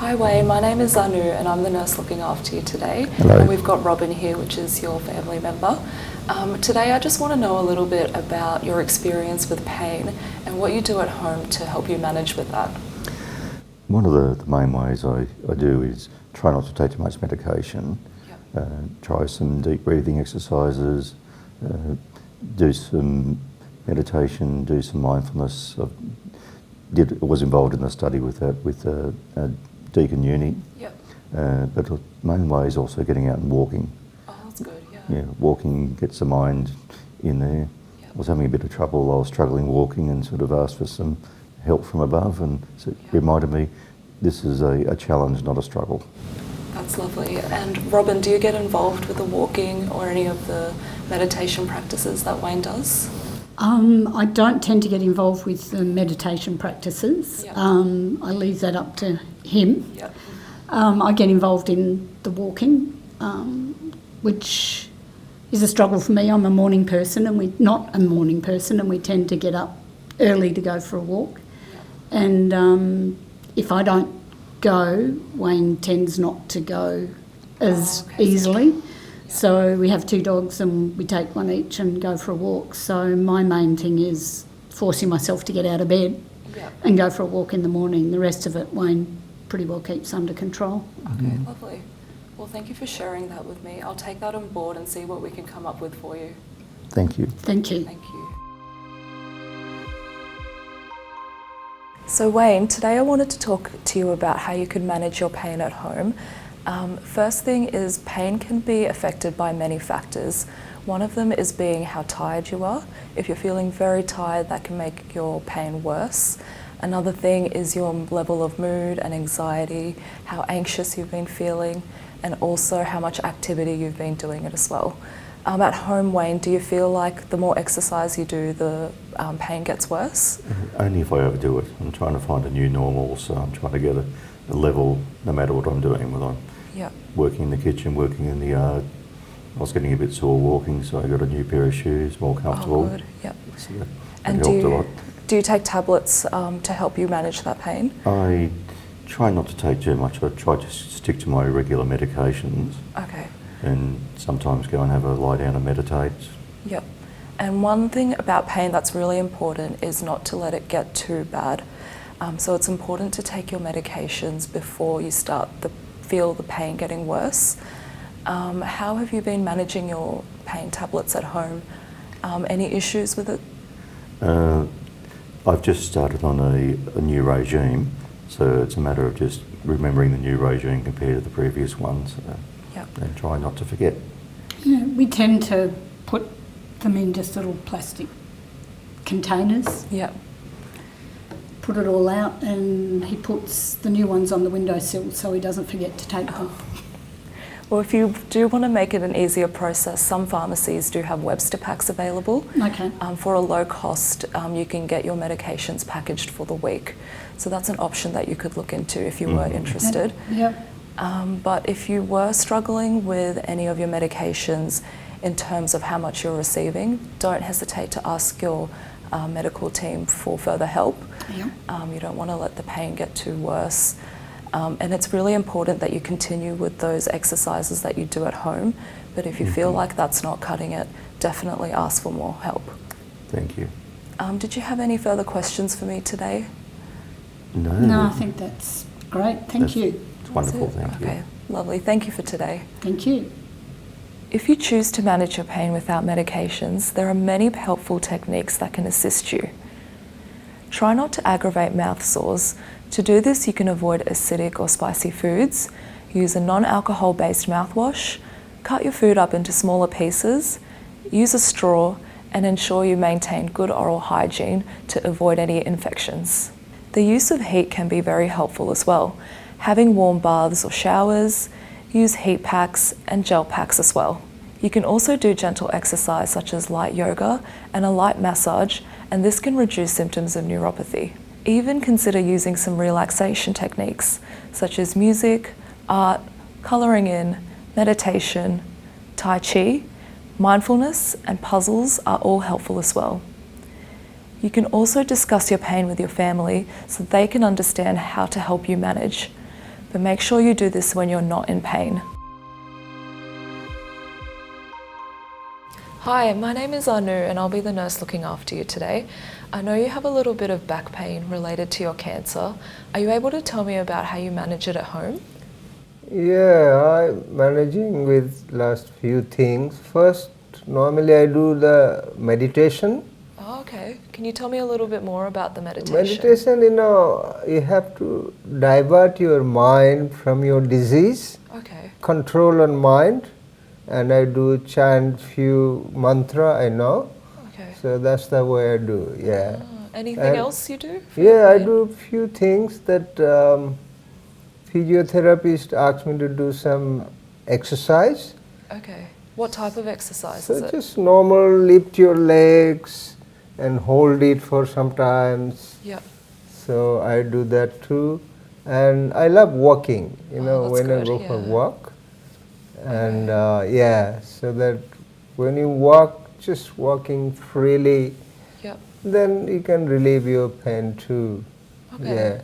Hi Wayne, my name is Anu and I'm the nurse looking after you today. Hello. And we've got Robin here, which is your family member. Today I just want to know a little bit about your experience with pain and what you do at home to help you manage with that. One of the main ways I do is try not to take too much medication, try some deep breathing exercises, do some meditation, do some mindfulness. I was involved in the study with that with Deakin Uni, but the main way is also getting out and walking. Oh, that's good, Yeah, walking gets the mind in there. I was having a bit of trouble, I was struggling walking and sort of asked for some help from above, and so it reminded me this is a challenge, not a struggle. That's lovely. And Robin, do you get involved with the walking or any of the meditation practices that Wayne does? I don't tend to get involved with the meditation practices. I leave that up to him. I get involved in the walking, which is a struggle for me. I'm a morning person, and we tend to get up early to go for a walk. And if I don't go, Wayne tends not to go as easily. So we have two dogs and we take one each and go for a walk. So my main thing is forcing myself to get out of bed and go for a walk in the morning. The rest of it Wayne pretty well keeps under control. Okay, lovely. Well, thank you for sharing that with me. I'll take that on board and see what we can come up with for you. Thank you. Thank you. Thank you. So Wayne, today I wanted to talk to you about how you can manage your pain at home. First thing is pain can be affected by many factors. One of them is being how tired you are. If you're feeling very tired, that can make your pain worse. Another thing is your level of mood and anxiety, how anxious you've been feeling, and also how much activity you've been doing it as well. At home, Wayne, do you feel like the more exercise you do, the pain gets worse? Only if I overdo it. I'm trying to find a new normal, so I'm trying to get a level no matter what I'm doing, whether I'm working in the kitchen, working in the yard. I was getting a bit sore walking, so I got a new pair of shoes, more comfortable. Oh, good. Yep. So that and helped a lot. Do you take tablets to help you manage that pain? I try not to take too much. I try to stick to my regular medications. Okay. And sometimes go and have a lie down and meditate. Yep. And one thing about pain that's really important is not to let it get too bad. So it's important to take your medications before you start feel the pain getting worse. How have you been managing your pain tablets at home? Any issues with it? I've just started on a new regime, so it's a matter of just remembering the new regime compared to the previous ones, and try not to forget. Yeah, we tend to put them in just little plastic containers. Put it all out, and he puts the new ones on the windowsill so he doesn't forget to take them. Well, if you do want to make it an easier process, some pharmacies do have Webster packs available. Okay. For a low cost, you can get your medications packaged for the week. So that's an option that you could look into if you were interested. But if you were struggling with any of your medications in terms of how much you're receiving, don't hesitate to ask your medical team for further help. You don't want to let the pain get too worse. And it's really important that you continue with those exercises that you do at home. But if you feel like that's not cutting it, definitely ask for more help. Thank you. Did you have any further questions for me today? No, I think that's great. Thank you. It's wonderful, thank you. Okay, lovely. Thank you for today. Thank you. If you choose to manage your pain without medications, there are many helpful techniques that can assist you. Try not to aggravate mouth sores. To do this, you can avoid acidic or spicy foods, use a non-alcohol-based mouthwash, cut your food up into smaller pieces, use a straw, and ensure you maintain good oral hygiene to avoid any infections. The use of heat can be very helpful as well. Having warm baths or showers, use heat packs and gel packs as well. You can also do gentle exercise such as light yoga and a light massage, and this can reduce symptoms of neuropathy. Even consider using some relaxation techniques such as music, art, colouring in, meditation, Tai Chi, mindfulness and puzzles are all helpful as well. You can also discuss your pain with your family so they can understand how to help you manage. but make sure you do this when you're not in pain. Hi, my name is Anu and I'll be the nurse looking after you today. I know you have a little bit of back pain related to your cancer. Are you able to tell me about how you manage it at home? Yeah, I'm managing with last few things. First, normally I do the meditation. Oh, okay. Can you tell me a little bit more about the meditation? Meditation, you have to divert your mind from your disease, Okay. control on mind, and I do chant few mantra, I know. Okay. So that's the way I do, yeah. Anything And else you do? For your yeah, I pain? do few things that physiotherapist asked me to do some exercise. Okay. What type of exercise So is it? just normal, lift your legs and hold it for some times. Yep. So I do that too. And I love walking, that's when I good, go for yeah. walk. And yeah, so that when you walk, just walking freely, Yep. then you can relieve your pain too. Okay. Yeah.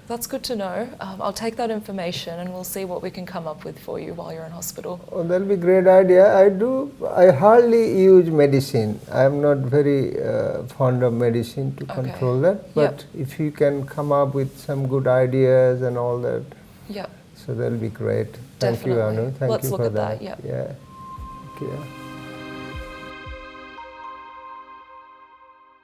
That's good to know. I'll take that information and we'll see what we can come up with for you while you're in hospital. Oh, that'll be a great idea. I hardly use medicine. I'm not very fond of medicine to control that. But if you can come up with some good ideas and all that, Yep. so that'll be great. Thank you, Definitely. Anu. Thank Let's you look for at that, yep. Yeah. Okay.